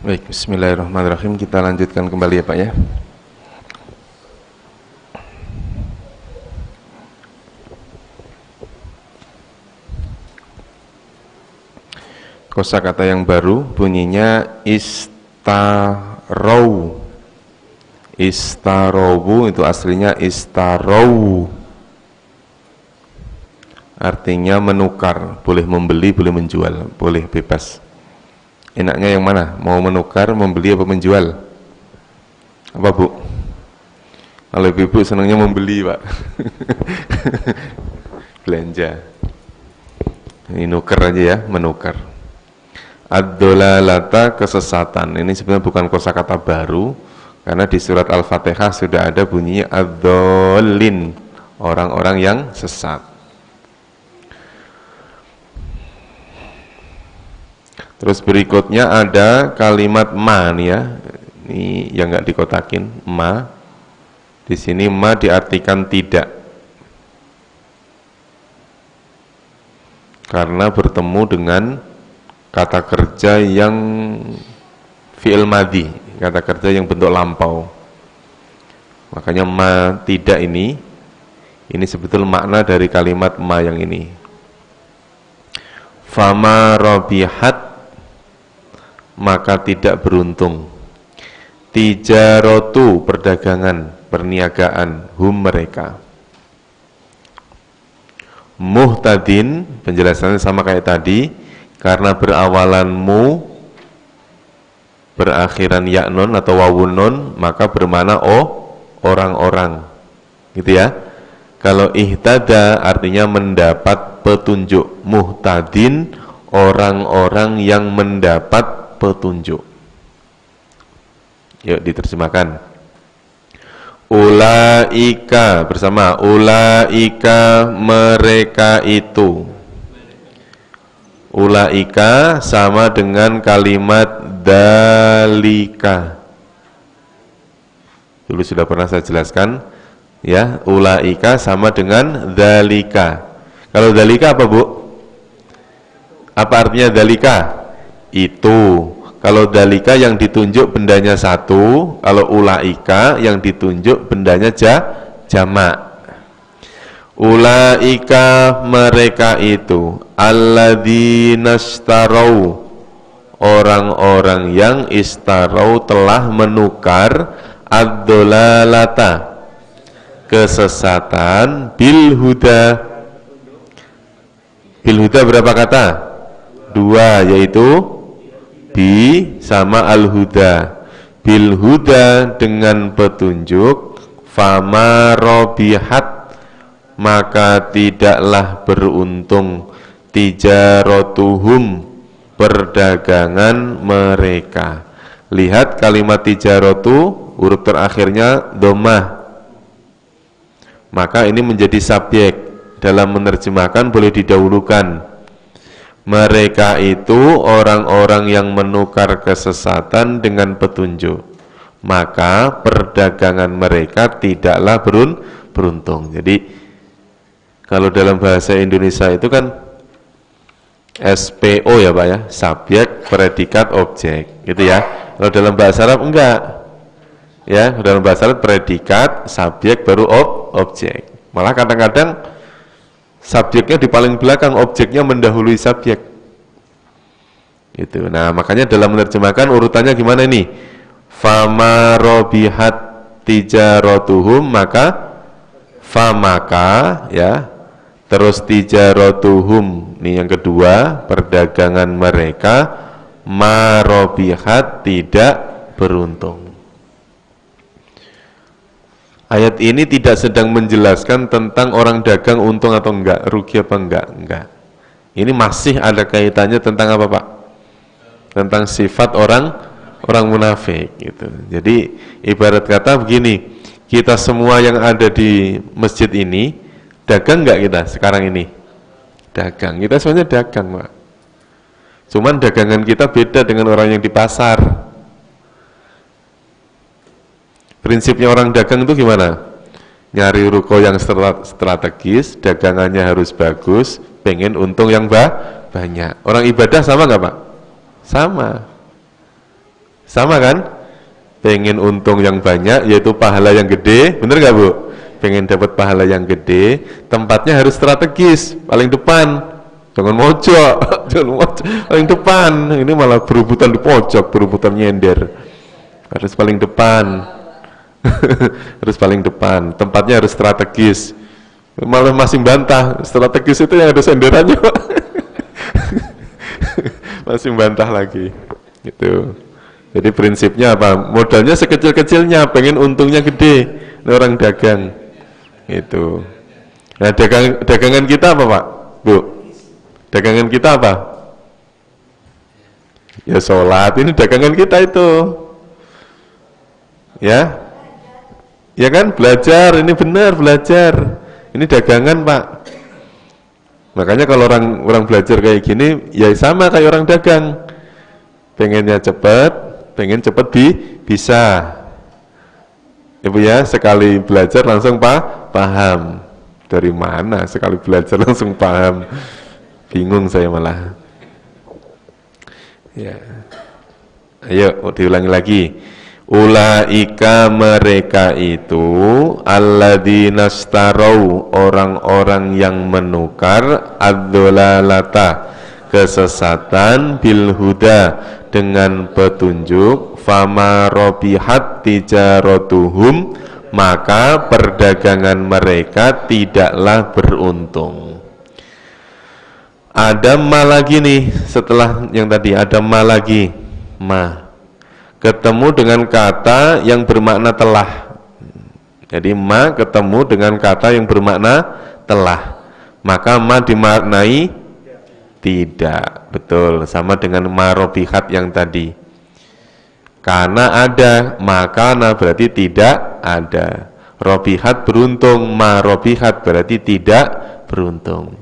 Baik, bismillahirrahmanirrahim. Kita lanjutkan kembali ya Pak ya. Kosakata yang baru bunyinya istarau. Istarowu itu aslinya istarau. Artinya menukar, boleh membeli, boleh menjual, boleh bebas. Enaknya yang mana? Mau menukar, membeli apa menjual? Apa Bu? Kalau ibu senangnya membeli Pak. Belanja. Ini nuker aja ya, menukar. Ad-dolalata, kesesatan. Ini sebenarnya bukan kosakata baru, karena di surat Al-Fatihah sudah ada bunyinya ad-dolin, orang-orang yang sesat. Terus berikutnya ada kalimat ma nih ya. Ini yang nggak dikotakin, ma. Di sini ma diartikan tidak. Karena bertemu dengan kata kerja yang fi'il madhi, kata kerja yang bentuk lampau. Makanya ma tidak ini sebetulnya makna dari kalimat ma yang ini. Fama rabihat, maka tidak beruntung. Tijarotu, perdagangan, perniagaan, hum mereka. Muhtadin, penjelasannya sama kayak tadi, karena berawalan mu, berakhiran yaknon atau wawun nun, maka bermana orang-orang, gitu ya. Kalau ihtada artinya mendapat petunjuk. Muhtadin, orang-orang yang mendapat petunjuk. Yuk diterjemahkan. Ulaika, bersama. Ulaika, mereka itu. Ulaika sama dengan kalimat dalika. Dulu sudah pernah saya jelaskan ya, ulaika sama dengan dalika. Kalau dalika apa Bu? Apa artinya dalika? Itu. Kalau dalika yang ditunjuk bendanya satu, kalau ulaika yang ditunjuk bendanya jamak. Ulaika, mereka itu, alladzina istarau, orang-orang yang istarau telah menukar ad-dolalata, kesesatan, bil huda. Bil huda berapa kata? Dua, yaitu bi sama al-huda. Bil huda, dengan petunjuk. Fama robihat, maka tidaklah beruntung. Tijarotuhum, perdagangan mereka. Lihat kalimat tijarotu, huruf terakhirnya dhammah, maka ini menjadi subjek. Dalam menerjemahkan boleh didahulukan. Mereka itu orang-orang yang menukar kesesatan dengan petunjuk, maka perdagangan mereka tidaklah beruntung. Jadi kalau dalam bahasa Indonesia itu kan SPO ya Pak ya, subjek, predikat, objek, gitu ya. Kalau dalam bahasa Arab enggak. Ya, dalam bahasa Arab predikat, subjek, baru objek. Malah kadang-kadang subjeknya di paling belakang, objeknya mendahului subjek. Gitu. Nah, makanya dalam menerjemahkan urutannya gimana ini? Fama robihat tijaratuhum, maka famaka ya. Terus tijaratuhum, ini yang kedua, perdagangan mereka, marobihat, tidak beruntung. Ayat ini tidak sedang menjelaskan tentang orang dagang untung atau enggak, rugi apa enggak. Ini masih ada kaitannya tentang apa Pak? Tentang sifat orang munafik gitu. Jadi ibarat kata begini, kita semua yang ada di masjid ini dagang enggak kita sekarang ini? Dagang, kita semuanya dagang Pak. Cuman dagangan kita beda dengan orang yang di pasar. Prinsipnya orang dagang itu gimana? Nyari ruko yang strategis, dagangannya harus bagus, pengen untung yang banyak. Orang ibadah sama nggak Pak? Sama. Sama kan? Pengen untung yang banyak, yaitu pahala yang gede, bener gak Bu? Pengen dapat pahala yang gede, tempatnya harus strategis, paling depan. Jangan mojok, jangan mojok, paling depan. Ini malah berebutan di pojok, berebutan nyender. Harus paling depan. Harus paling depan, tempatnya harus strategis. Malah masih bantah, strategis itu yang ada senderannya Pak. Masih bantah lagi gitu. Jadi prinsipnya apa? Modalnya sekecil-kecilnya, pengen untungnya gede. Ini orang dagang gitu. Nah dagangan kita apa Pak? Bu, dagangan kita apa? Ya sholat, ini dagangan kita itu. Ya kan, belajar, ini benar belajar. Ini dagangan Pak. Makanya kalau orang belajar kayak gini, ya sama kayak orang dagang. Pengennya cepat, pengen cepat bisa. Ibu ya, sekali belajar langsung paham. Dari mana sekali belajar langsung paham? Bingung saya malah. Ya. Ayo diulangi lagi. Ulaika mereka itu alladzina astarau orang-orang yang menukar ad-dhalalata kesesatan bil huda dengan petunjuk, fama robihat tijaratuhum maka perdagangan mereka tidaklah beruntung. Ada ma lagi nih, setelah yang tadi ada ma lagi, ma ketemu dengan kata yang bermakna telah. Jadi ma ketemu dengan kata yang bermakna telah, maka ma dimaknai tidak. Betul, sama dengan ma robihat yang tadi. Karena ada, maka berarti tidak ada. Robihat beruntung, ma robihat berarti tidak beruntung.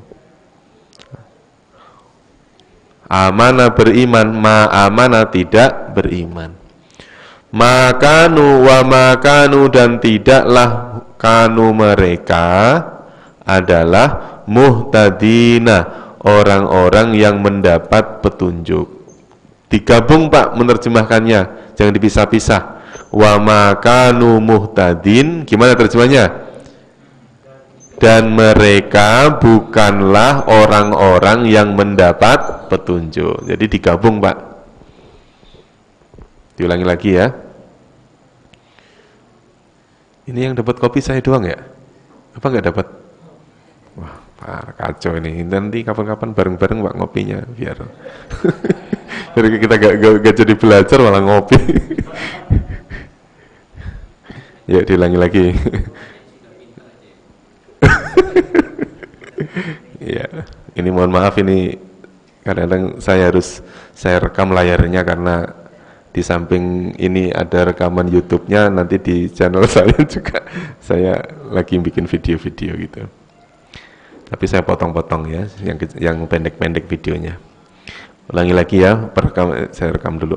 Amanah beriman, ma amanah tidak beriman. Makanu wa makanu dan tidaklah kanu mereka adalah muhtadina orang-orang yang mendapat petunjuk. Digabung Pak menerjemahkannya, jangan dipisah-pisah. Wa makanu muhtadin, gimana terjemahnya? Dan mereka bukanlah orang-orang yang mendapat petunjuk. Jadi digabung Pak. Diulangi lagi ya. Ini yang dapat kopi saya doang ya? Apa nggak dapat? Wah, Pak, kacau ini. Nanti kapan-kapan bareng-bareng Pak ngopinya biar. Jadi kita gak jadi belajar malah ngopi. Ya, diulangi lagi. Ya, ini mohon maaf ini kadang-kadang saya rekam layarnya karena di samping ini ada rekaman YouTube-nya, nanti di channel saya juga saya lagi bikin video-video gitu. Tapi saya potong-potong ya, yang pendek-pendek videonya. Ulangi lagi ya, saya rekam dulu.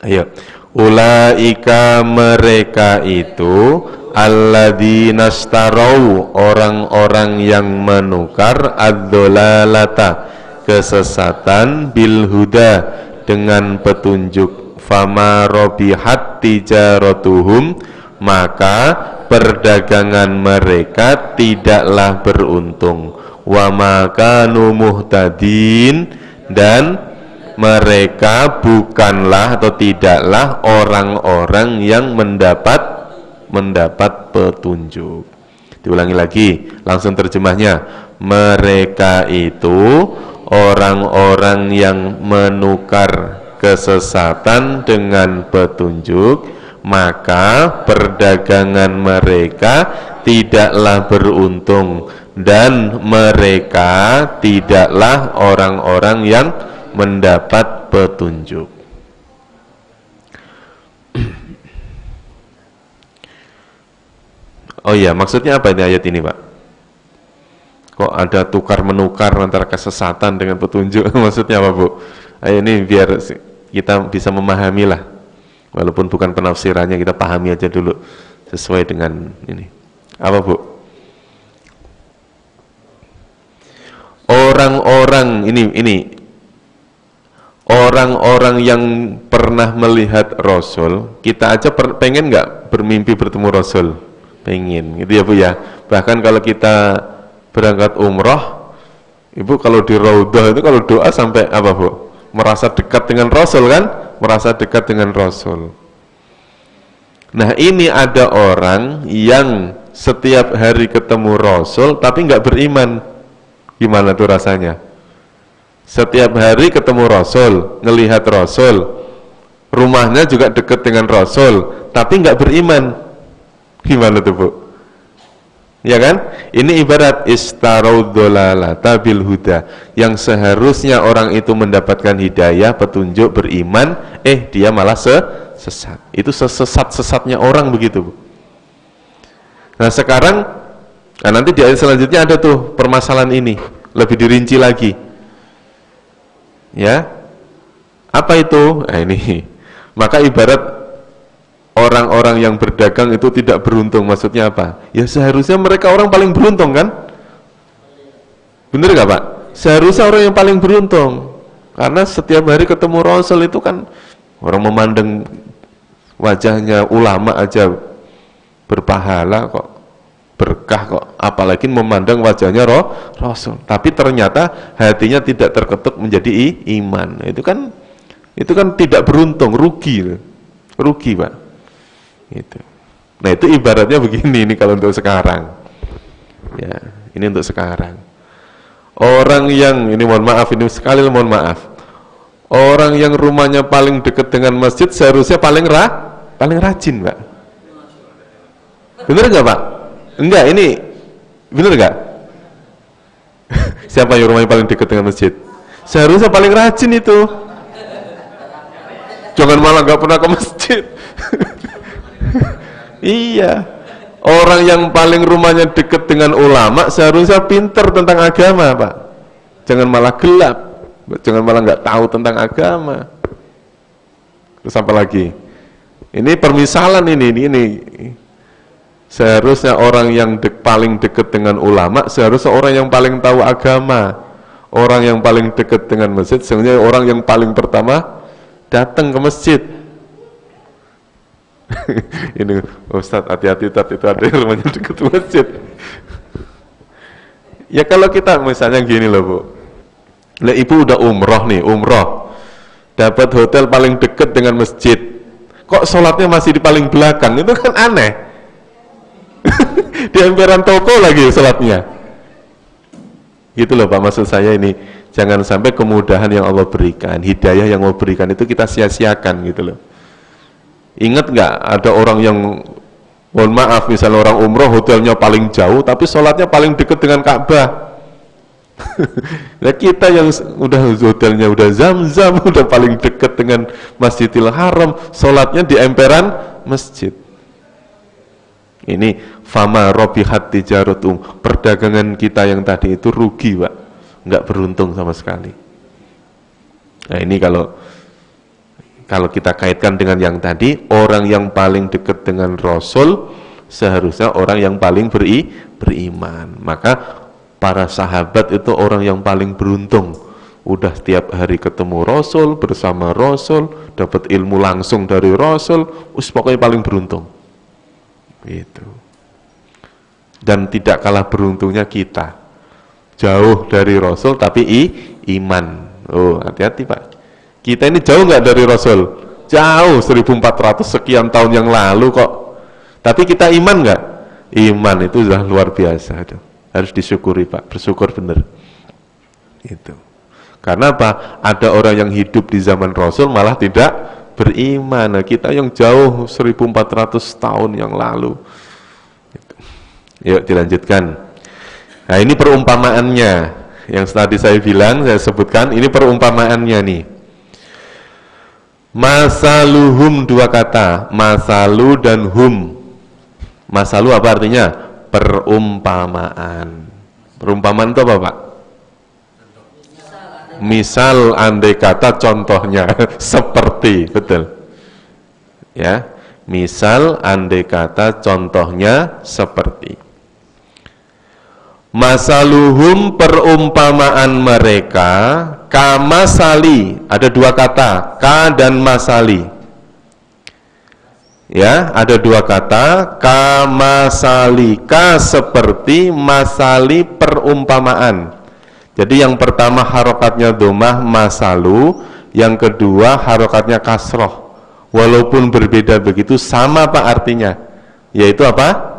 Ayo. Ulaika mereka itu alladzina astarau orang-orang yang menukar ad-dhalalata kesesatan bil huda dengan petunjuk, fama robihat tijaratuhum maka perdagangan mereka tidaklah beruntung, wa makanu muhtadin dan mereka bukanlah atau tidaklah orang-orang yang mendapat petunjuk. Diulangi lagi, langsung terjemahnya. Mereka itu orang-orang yang menukar kesesatan dengan petunjuk, maka perdagangan mereka tidaklah beruntung dan mereka tidaklah orang-orang yang mendapat petunjuk. Oh iya, maksudnya apa ini ayat ini Pak? Kok ada tukar-menukar antara kesesatan dengan petunjuk? Maksudnya apa Bu? Ayo ini biar kita bisa memahami lah. Walaupun bukan penafsirannya, kita pahami aja dulu sesuai dengan ini. Apa Bu? Orang-orang ini orang-orang yang pernah melihat Rasul, kita aja pengen nggak bermimpi bertemu Rasul? Pengen, gitu ya Bu ya. Bahkan kalau kita berangkat umroh, Ibu kalau di Raudhah itu kalau doa sampai apa Bu? Merasa dekat dengan Rasul kan? Merasa dekat dengan Rasul. Nah ini ada orang yang setiap hari ketemu Rasul tapi nggak beriman. Gimana tuh rasanya? Setiap hari ketemu Rasul, ngelihat Rasul, rumahnya juga dekat dengan Rasul, tapi nggak beriman. Gimana tuh Bu? Ya kan? Ini ibarat istarau dolalata bil huda, yang seharusnya orang itu mendapatkan hidayah, petunjuk, beriman, dia malah sesat. Itu sesat-sesatnya orang begitu Bu. Nah sekarang, nanti di ayat selanjutnya ada tuh permasalahan ini, lebih dirinci lagi. Ya, apa itu? Nah ini, maka ibarat orang-orang yang berdagang itu tidak beruntung, maksudnya apa? Ya seharusnya mereka orang paling beruntung kan? Bener gak Pak? Seharusnya orang yang paling beruntung, karena setiap hari ketemu Rasul itu kan orang memandang wajahnya ulama aja berpahala kok, berkah kok, apalagi memandang wajahnya Rasul. Tapi ternyata hatinya tidak terketuk menjadi iman. Itu kan tidak beruntung, rugi Pak. Itu. Nah itu ibaratnya begini ini kalau untuk sekarang. Ya, ini untuk sekarang. Orang yang ini mohon maaf orang yang rumahnya paling dekat dengan masjid seharusnya paling rajin Pak. Bener nggak Pak? Enggak, ini bener nggak? Siapa yang rumahnya paling dekat dengan masjid? Seharusnya paling rajin itu. Jangan malah nggak pernah ke masjid. Iya, orang yang paling rumahnya dekat dengan ulama seharusnya pinter tentang agama Pak. Jangan malah gelap, jangan malah nggak tahu tentang agama. Terus apa lagi? Ini permisalan ini. Seharusnya orang yang paling dekat dengan ulama, seharusnya orang yang paling tahu agama. Orang yang paling dekat dengan masjid, sebenarnya orang yang paling pertama datang ke masjid. Ini Ustadz hati-hati itu ada yang rumahnya dekat masjid. Ya kalau kita misalnya gini loh Bu, lah Ibu udah umroh, dapat hotel paling dekat dengan masjid, kok sholatnya masih di paling belakang, itu kan aneh. Di emperan toko lagi sholatnya. Gitu loh Pak, maksud saya ini jangan sampai kemudahan yang Allah berikan, hidayah yang Allah berikan itu kita sia-siakan gitu loh. Ingat nggak ada orang yang mohon maaf misalnya orang umroh hotelnya paling jauh tapi sholatnya paling dekat dengan Ka'bah. Nah kita yang udah hotelnya udah Zam-Zam, udah paling dekat dengan Masjidil Haram, sholatnya di emperan masjid. Ini fama robihat tijaratum, perdagangan kita yang tadi itu rugi Pak, nggak beruntung sama sekali. Nah ini kalau kita kaitkan dengan yang tadi, orang yang paling dekat dengan Rasul seharusnya orang yang paling beriman. Maka para sahabat itu orang yang paling beruntung. Udah setiap hari ketemu Rasul, bersama Rasul, dapat ilmu langsung dari Rasul, pokoknya paling beruntung. Gitu. Dan tidak kalah beruntungnya kita. Jauh dari Rasul tapi iman. Oh, hati-hati Pak. Kita ini jauh nggak dari Rasul? Jauh, 1400 sekian tahun yang lalu kok. Tapi kita iman nggak? Iman itu sudah luar biasa. Harus disyukuri Pak, bersyukur bener. Itu. Karena apa? Ada orang yang hidup di zaman Rasul malah tidak beriman. Nah, kita yang jauh 1400 tahun yang lalu. Gitu. Yuk dilanjutkan. Nah ini perumpamaannya. Yang tadi saya bilang, saya sebutkan, ini perumpamaannya nih. Masaluhum dua kata, masalu dan hum. Masalu apa artinya? Perumpamaan. Perumpamaan itu apa Pak? Misal, andai kata, contohnya, seperti, betul. Ya, misal, andai kata, contohnya, seperti. Masaluhum perumpamaan mereka kamasali, ada dua kata, ka dan masali. Ya, ada dua kata, kamasali, ka seperti, masali perumpamaan. Jadi yang pertama harokatnya dhammah masalu, yang kedua harokatnya kasroh. Walaupun berbeda begitu, sama apa artinya? Yaitu apa?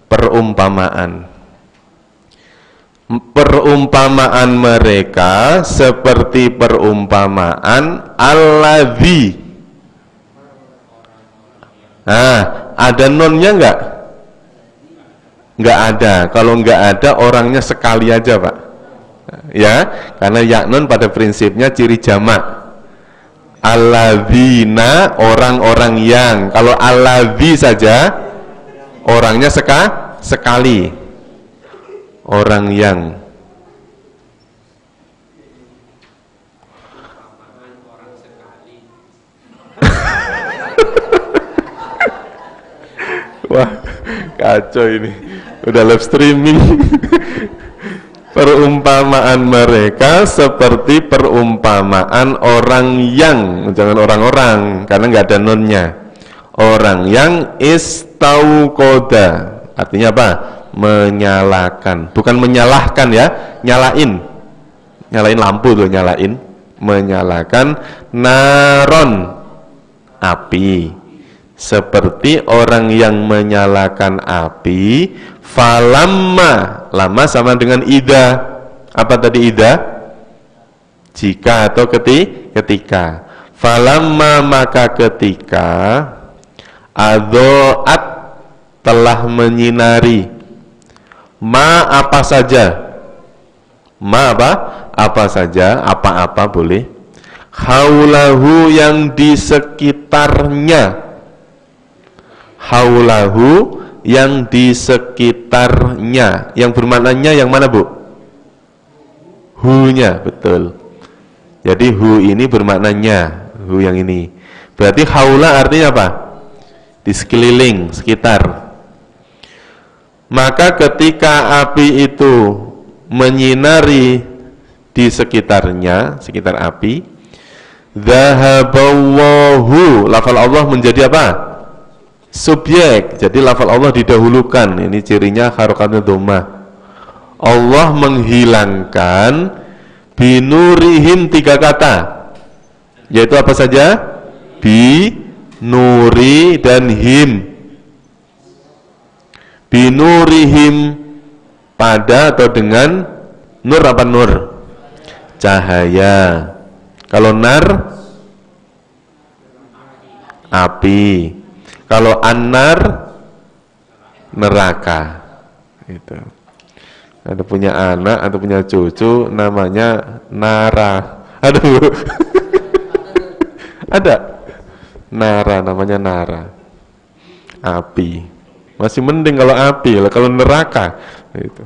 Perumpamaan. Perumpamaan mereka seperti perumpamaan alladzi. Nah, ada nonnya enggak? Enggak ada. Kalau enggak ada, orangnya sekali aja, Pak. Ya, karena ya nun pada prinsipnya ciri jamak. Alladzina, orang-orang yang. Kalau alladzi saja, orangnya sekali. Orang yang. Wah, kacau ini. Udah live streaming. Perumpamaan mereka seperti perumpamaan orang yang, jangan orang-orang, karena nggak ada nonnya. Orang yang istauqoda, artinya apa? Menyalakan, bukan menyalahkan ya, nyalain lampu tuh, menyalakan naron, api. Seperti orang yang menyalakan api, falamma, lama sama dengan ida. Apa tadi ida? Jika atau ketika. Falamma, maka ketika, adho'at, telah menyinari, ma apa saja, ma apa saja, apa-apa boleh, haulahu yang di sekitarnya, haulahu yang di sekitarnya, yang bermaknanya yang mana Bu? Hu-nya, betul. Jadi hu ini bermaknanya, hu yang ini. Berarti haula artinya apa? Di sekeliling, sekitar. Maka ketika api itu menyinari di sekitarnya, sekitar api, dhahaballahu, lafal Allah menjadi apa? Subjek. Jadi lafal Allah didahulukan. Ini cirinya harokatnya dhammah. Allah menghilangkan binurihim, tiga kata, yaitu apa saja? Bi, nuri, dan him. Binurihim, pada atau dengan nur, apa nur? Cahaya. Kalau nar, api. Kalau annar, neraka. Itu. Ada punya anak atau punya cucu namanya Nara. Aduh. Ada Nara, namanya Nara. Api. Masih mending kalau api, kalau neraka itu.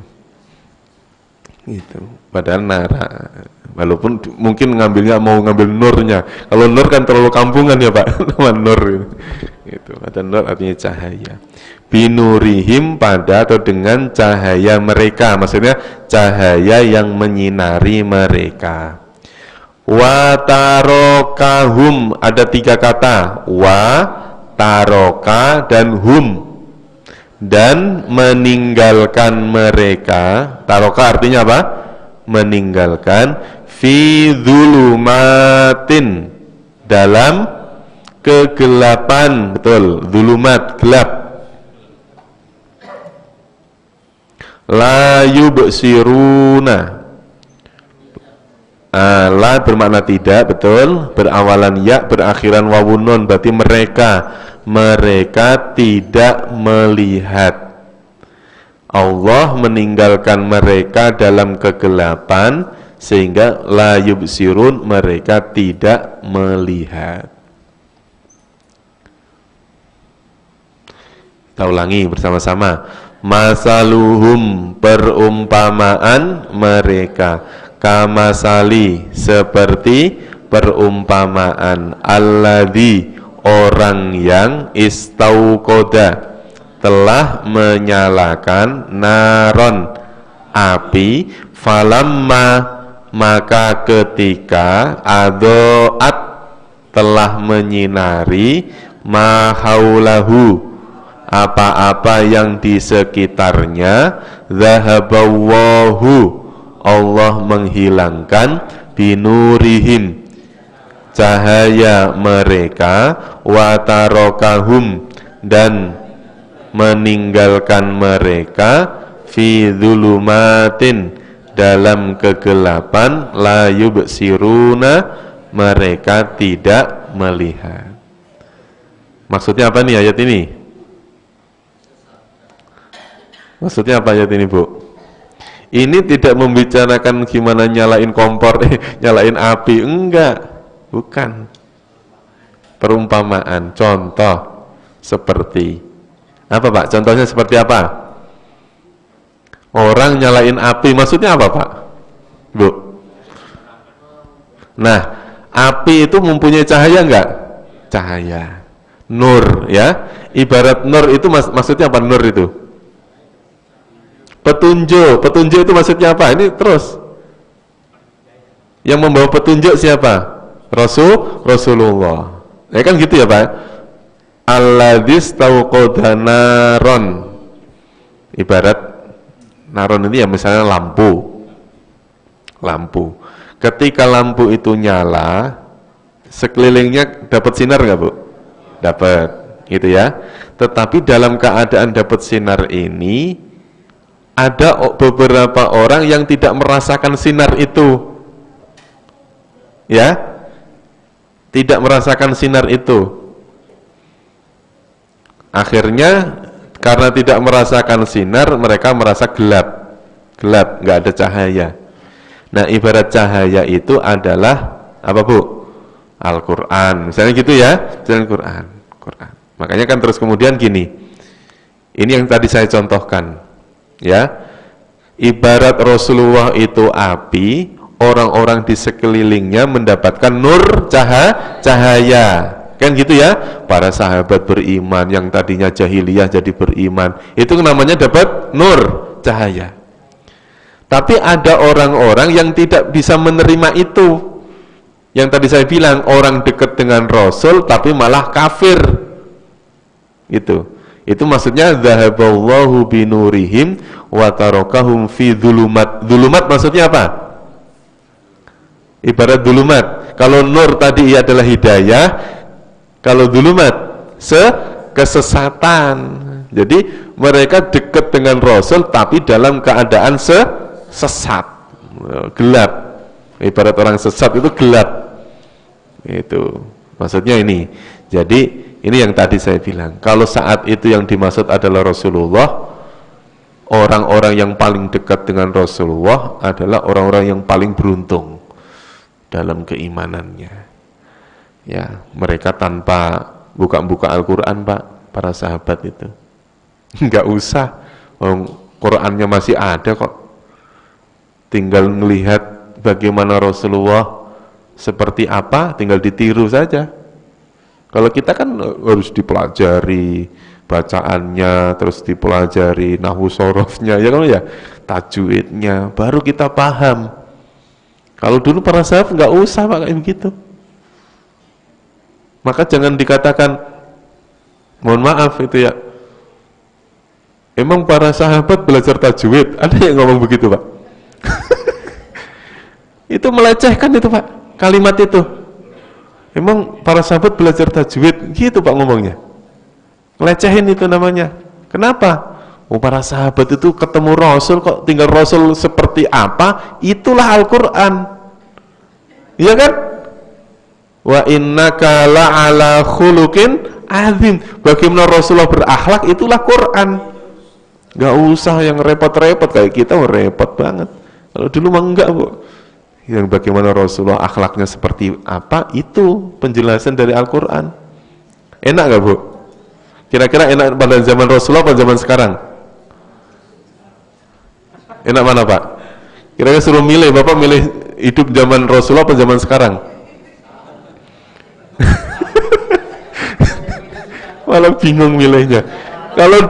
Itu. Padahal Nara. Walaupun mungkin mau ngambil nurnya. Kalau nur kan terlalu kampungan ya Pak. Nama nur itu. Ada nur artinya cahaya. Binurihim, pada atau dengan cahaya mereka. Maksudnya cahaya yang menyinari mereka. Wa tarokahum, ada tiga kata. Wa, taroka, dan hum. Dan meninggalkan mereka. Taroka artinya apa? Meninggalkan. Fi dzulumatin, dalam kegelapan. Betul, dzulumat, gelap. La yubsiruna. La bermakna tidak, betul, berawalan ya, berakhiran wawun nun, berarti mereka tidak melihat. Allah meninggalkan mereka dalam kegelapan sehingga la yubsirun, mereka tidak melihat. Kita ulangi bersama-sama. Masaluhum, perumpamaan mereka, kamasali, seperti perumpamaan alladzi, orang yang istauqoda, telah menyalakan naron, api, falamma, maka ketika adoat telah menyinari ma haulahu apa-apa yang di sekitarnya, zahaballahu Allah menghilangkan binurihim cahaya mereka, wa tarokahum dan meninggalkan mereka fi dzulumatin dalam kegelapan, la yubsiruna mereka tidak melihat. Maksudnya apa nih ayat ini? Maksudnya apa ayat ini, Bu? Ini tidak membicarakan gimana nyalain kompor, nyalain api, enggak, bukan. Perumpamaan, contoh seperti apa, Pak? Contohnya seperti apa? Orang nyalain api, maksudnya apa, Pak? Bu? Nah, api itu mempunyai cahaya enggak? Cahaya. Nur, ya. Ibarat nur itu maksudnya apa nur itu? Petunjuk. Petunjuk itu maksudnya apa? Ini terus. Yang membawa petunjuk siapa? Rasulullah. Ya kan gitu ya, Pak? Alladzis tauqadha naron. Ibarat naron ini ya misalnya lampu. Lampu. Ketika lampu itu nyala, sekelilingnya dapat sinar nggak, Bu? Dapat, gitu ya. Tetapi dalam keadaan dapat sinar ini, ada beberapa orang yang tidak merasakan sinar itu. Ya? Tidak merasakan sinar itu. Akhirnya karena tidak merasakan sinar, mereka merasa gelap. Gelap, nggak ada cahaya. Nah, ibarat cahaya itu adalah apa, Bu? Al-Quran, misalnya gitu ya, jalan Quran. Makanya kan terus kemudian gini, ini yang tadi saya contohkan, ya, ibarat Rasulullah itu api, orang-orang di sekelilingnya mendapatkan nur cahaya, kan gitu ya. Para sahabat beriman, yang tadinya jahiliyah jadi beriman, itu namanya dapat nur cahaya. Tapi ada orang-orang yang tidak bisa menerima itu. Yang tadi saya bilang, orang dekat dengan Rasul tapi malah kafir. Itu maksudnya zahaballahu binurihim wa tarakahum fi dzulumat. Dzulumat maksudnya apa? Ibarat dzulumat. Kalau nur tadi adalah hidayah, kalau dzulumat kesesatan. Jadi mereka dekat dengan Rasul tapi dalam keadaan sesat, gelap. Ibarat orang sesat itu gelap. Itu maksudnya ini. Jadi ini yang tadi saya bilang, kalau saat itu yang dimaksud adalah Rasulullah, orang-orang yang paling dekat dengan Rasulullah adalah orang-orang yang paling beruntung dalam keimanannya. Ya, mereka tanpa buka-buka Al-Quran, Pak, para sahabat itu nggak usah, Qurannya masih ada kok. Tinggal melihat bagaimana Rasulullah seperti apa, tinggal ditiru saja. Kalau kita kan harus dipelajari bacaannya, terus dipelajari nahwu sorofnya, ya kan ya, tajwidnya, baru kita paham. Kalau dulu para sahabat nggak usah, Pak, kayak begitu. Maka jangan dikatakan, mohon maaf itu ya, emang para sahabat belajar tajwid? Ada yang ngomong begitu, Pak? Itu melecehkan itu, Pak, kalimat itu. Emang para sahabat belajar tajwid? Gitu, Pak, ngomongnya. Ngelecehin itu namanya. Kenapa? Oh, para sahabat itu ketemu Rasul kok, tinggal Rasul seperti apa, itulah Al-Quran. Iya kan? Wa innaka la'ala khuluqin azim. Bagaimana Rasulullah berakhlak, itulah Quran. Gak usah yang repot-repot, kayak kita repot banget. Kalau dulu mah enggak, Bu. Yang bagaimana Rasulullah akhlaknya seperti apa, itu penjelasan dari Al-Quran. Enak gak, Bu? Kira-kira enak pada zaman Rasulullah atau zaman sekarang? Enak mana, Pak? Kira-kira suruh milih, Bapak milih hidup zaman Rasulullah atau zaman sekarang? Malah bingung milihnya. Kalau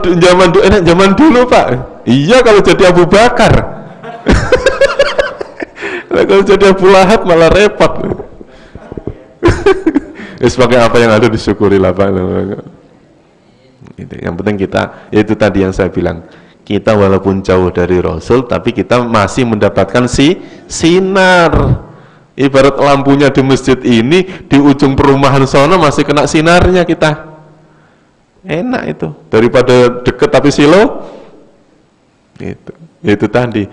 enak zaman dulu, Pak. Iya, kalau jadi Abu Bakar. Kalau jadi Abu Lahab malah repot. Sebagai apa yang ada disyukuri lah Pak. Yang penting kita, itu tadi yang saya bilang, kita walaupun jauh dari Rasul, tapi kita masih mendapatkan sinar. Ibarat lampunya di masjid ini, di ujung perumahan sana masih kena sinarnya kita. Enak itu, daripada deket tapi silo. Itu tadi.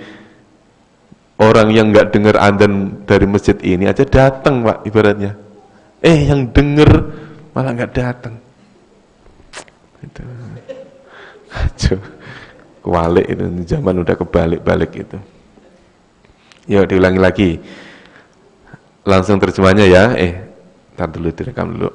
Orang yang nggak dengar adzan dari masjid ini aja datang Pak, ibaratnya. Yang denger malah nggak datang. Itu. Aduh, kebalik itu, zaman udah kebalik-balik itu. Yuk diulangi lagi. Langsung terjemahnya ya. Ntar dulu direkam dulu.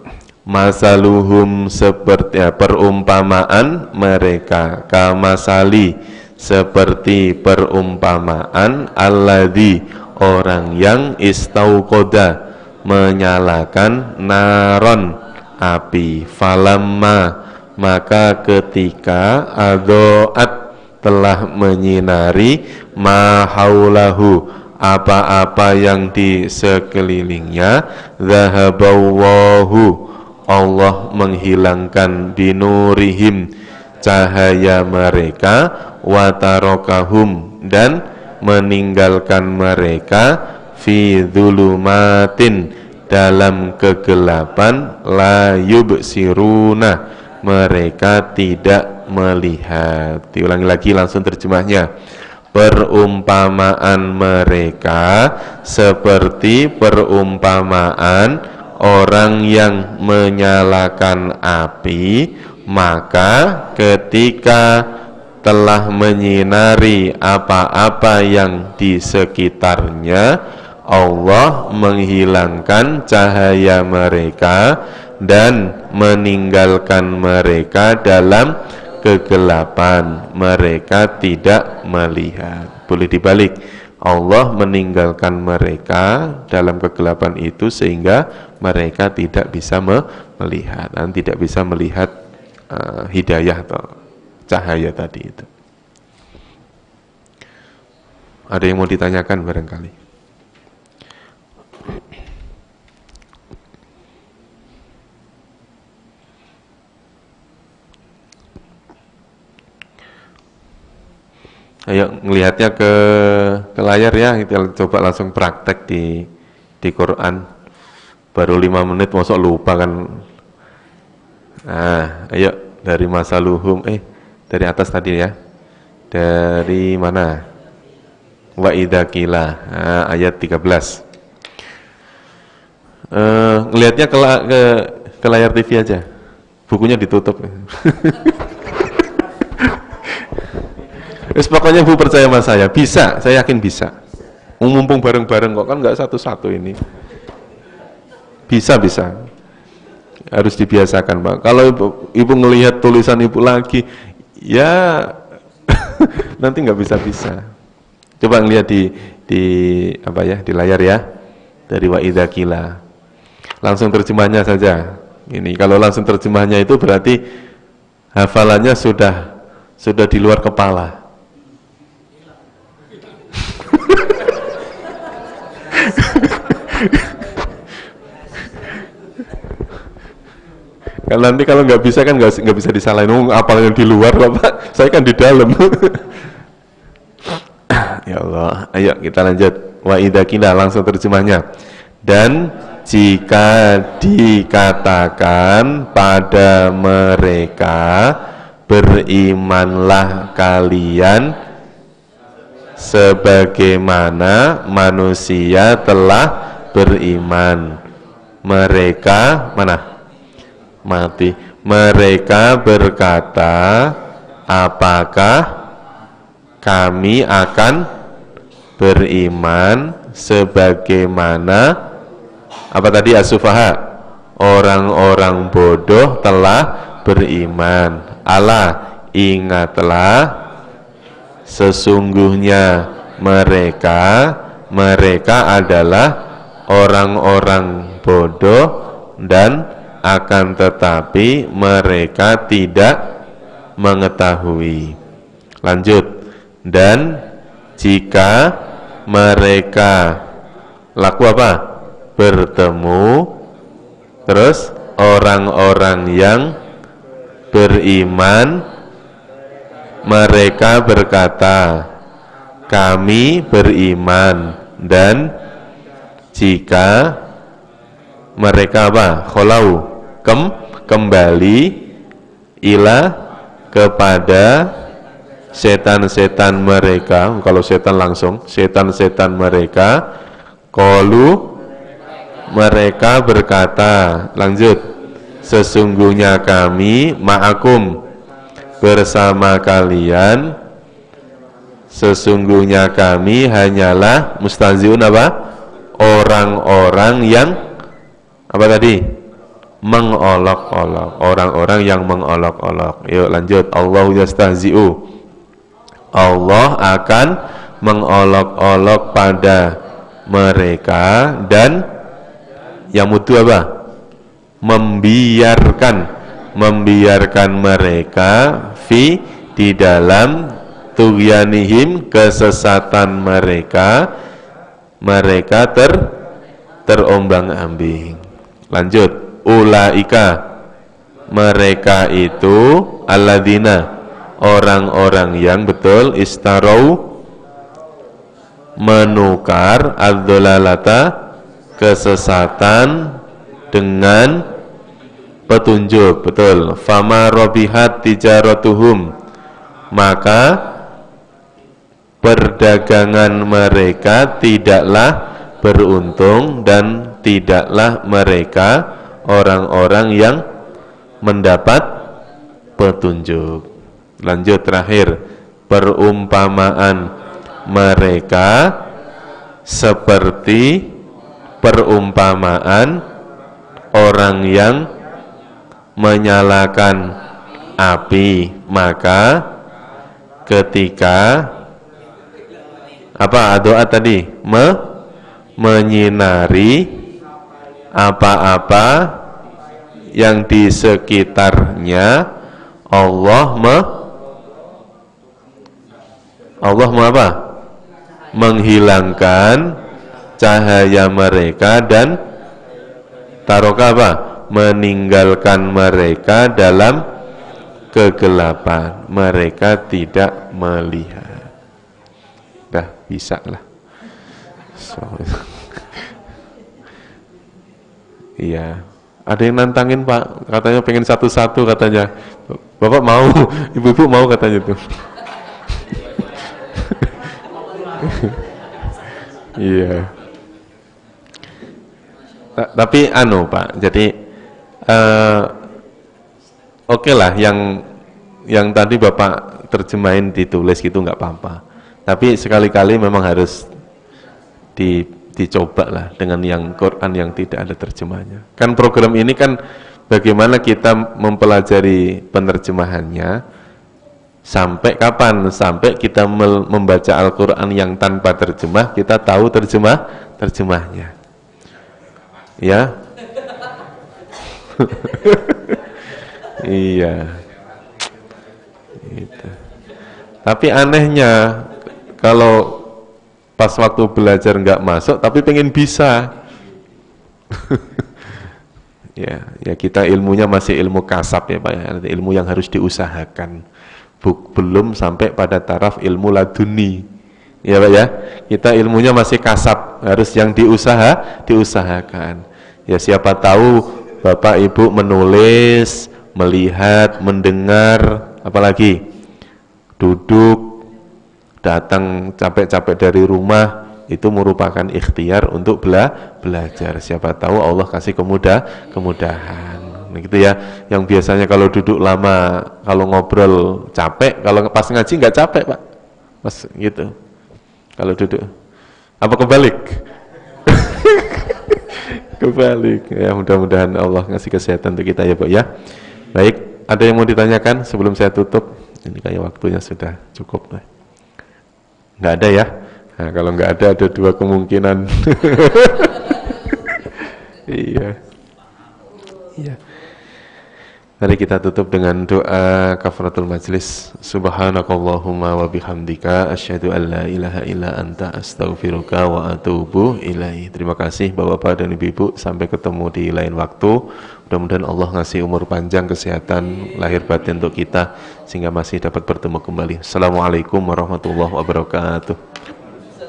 Masaluhum seperti perumpamaan mereka, kamasali seperti perumpamaan alladzi orang yang istauqoda menyalakan naron api, falamma maka ketika adoat telah menyinari mahaulahu apa-apa yang di sekelilingnya, zahaballahu Allah menghilangkan binurihim cahaya mereka, watarokahum dan meninggalkan mereka fi dzulumatin dalam kegelapan, la yubsiruna mereka tidak melihat. Diulangi lagi langsung terjemahnya. Perumpamaan mereka seperti perumpamaan orang yang menyalakan api, maka ketika telah menyinari apa-apa yang di sekitarnya, Allah menghilangkan cahaya mereka dan meninggalkan mereka dalam kegelapan, mereka tidak melihat. Boleh dibalik, Allah meninggalkan mereka dalam kegelapan itu sehingga mereka tidak bisa melihat dan tidak bisa melihat hidayah atau cahaya tadi itu. Ada yang mau ditanyakan barangkali? Ayo ngelihatnya ke layar ya, kita coba langsung praktek di Quran. Baru 5 menit masuk lupa kan. Nah, ayo dari masaluhum dari atas tadi ya. Dari mana? Wa idza qila, ayat 13. Ngelihatnya ke layar TV aja. Bukunya ditutup. Wis pokoknya Bu percaya sama saya, bisa, saya yakin bisa. Mumpung bareng-bareng kok, kan nggak satu-satu ini. Bisa. Harus dibiasakan, Pak. Kalau ibu ngelihat tulisan ibu lagi, ya nanti nggak bisa. Coba ngelihat di layar ya, dari wa idza qila. Langsung terjemahnya saja. Ini kalau langsung terjemahnya itu berarti hafalannya sudah di luar kepala. Kan nanti kalau nggak bisa kan nggak bisa disalahin. Apal yang di luar Bapak, saya kan di dalam. Ya Allah, ayo kita lanjut. Wa idza qila, langsung terjemahnya. Dan jika dikatakan pada mereka, berimanlah kalian sebagaimana manusia telah beriman. Mereka mana? Mati. Mereka berkata, apakah kami akan beriman sebagaimana apa tadi as-sufaha, orang-orang bodoh telah beriman. Allah, ingatlah, sesungguhnya mereka adalah orang-orang bodoh dan akan tetapi mereka tidak mengetahui. Lanjut. Dan jika mereka Laku apa? Bertemu. Terus orang-orang yang beriman, mereka berkata, kami beriman, dan jika mereka apa? Kholau, kembali ila kepada setan-setan mereka. Kalau setan langsung, setan-setan mereka, qalu, mereka berkata, lanjut, sesungguhnya kami ma'akum, bersama kalian, sesungguhnya kami hanyalah mustahziun apa? Orang-orang yang apa tadi? Mengolok-olok, orang-orang yang mengolok-olok. Yuk lanjut, Allahu yastahzi'u, Allah akan mengolok-olok pada mereka, dan yang mutu apa? Membiarkan mereka di dalam tughyanihim, kesesatan mereka terombang-ambing. Lanjut, ulaika, mereka itu alladzina, orang-orang yang betul istarau, menukar ad-dhalalata, kesesatan dengan petunjuk. Betul. Fama robihat tijaratuhum, maka perdagangan mereka tidaklah beruntung, dan tidaklah mereka orang-orang yang mendapat petunjuk. Lanjut, terakhir, perumpamaan mereka seperti perumpamaan orang yang menyalakan api, maka ketika apa doa tadi? Menyinari apa-apa yang di sekitarnya, Allah apa? Menghilangkan cahaya mereka, dan taroka apa? Meninggalkan mereka dalam kegelapan, mereka tidak melihat. Dah bisa lah. Iya, ada yang nantangin Pak, katanya pengen satu-satu katanya. Bapak mau, ibu-ibu mau katanya tuh. Iya. Tapi Pak, jadi oke lah, yang tadi Bapak terjemahin ditulis gitu nggak apa-apa. Tapi sekali-kali memang harus dicoba lah dengan yang Quran yang tidak ada terjemahnya. Kan program ini kan bagaimana kita mempelajari penerjemahannya, sampai kapan? Sampai kita membaca Al-Quran yang tanpa terjemah, kita tahu terjemahnya. Ya. Iya. Gitu. Tapi anehnya, kalau pas waktu belajar nggak masuk, tapi pengen bisa. Ya kita ilmunya masih ilmu kasab ya Pak ya, ilmu yang harus diusahakan. Belum sampai pada taraf ilmu laduni. Ya Pak ya, kita ilmunya masih kasab, harus yang diusahakan. Ya siapa tahu Bapak Ibu menulis, melihat, mendengar, apalagi duduk, datang capek-capek dari rumah, itu merupakan ikhtiar untuk belajar. Siapa tahu Allah kasih kemudahan. Nah, gitu ya. Yang biasanya kalau duduk lama, kalau ngobrol capek, kalau pas ngaji nggak capek Pak. Pas gitu. Kalau duduk. Apa kebalik? Kebalik. Ya mudah-mudahan Allah ngasih kesehatan untuk kita ya Pak ya. Baik, ada yang mau ditanyakan sebelum saya tutup? Ini kayak waktunya sudah cukup. Nggak ada ya? Nah, kalau nggak ada dua kemungkinan. Iya. Mari kita tutup dengan doa kafaratul majlis. Subhanakallahumma wa bihamdika asyhadu an la ilaha illa anta astaghfiruka wa atubu ilaik. Terima kasih Bapak-bapak dan Ibu-ibu, sampai ketemu di lain waktu. Mudah-mudahan Allah ngasih umur panjang, kesehatan lahir batin untuk kita sehingga masih dapat bertemu kembali. Assalamualaikum warahmatullahi wabarakatuh.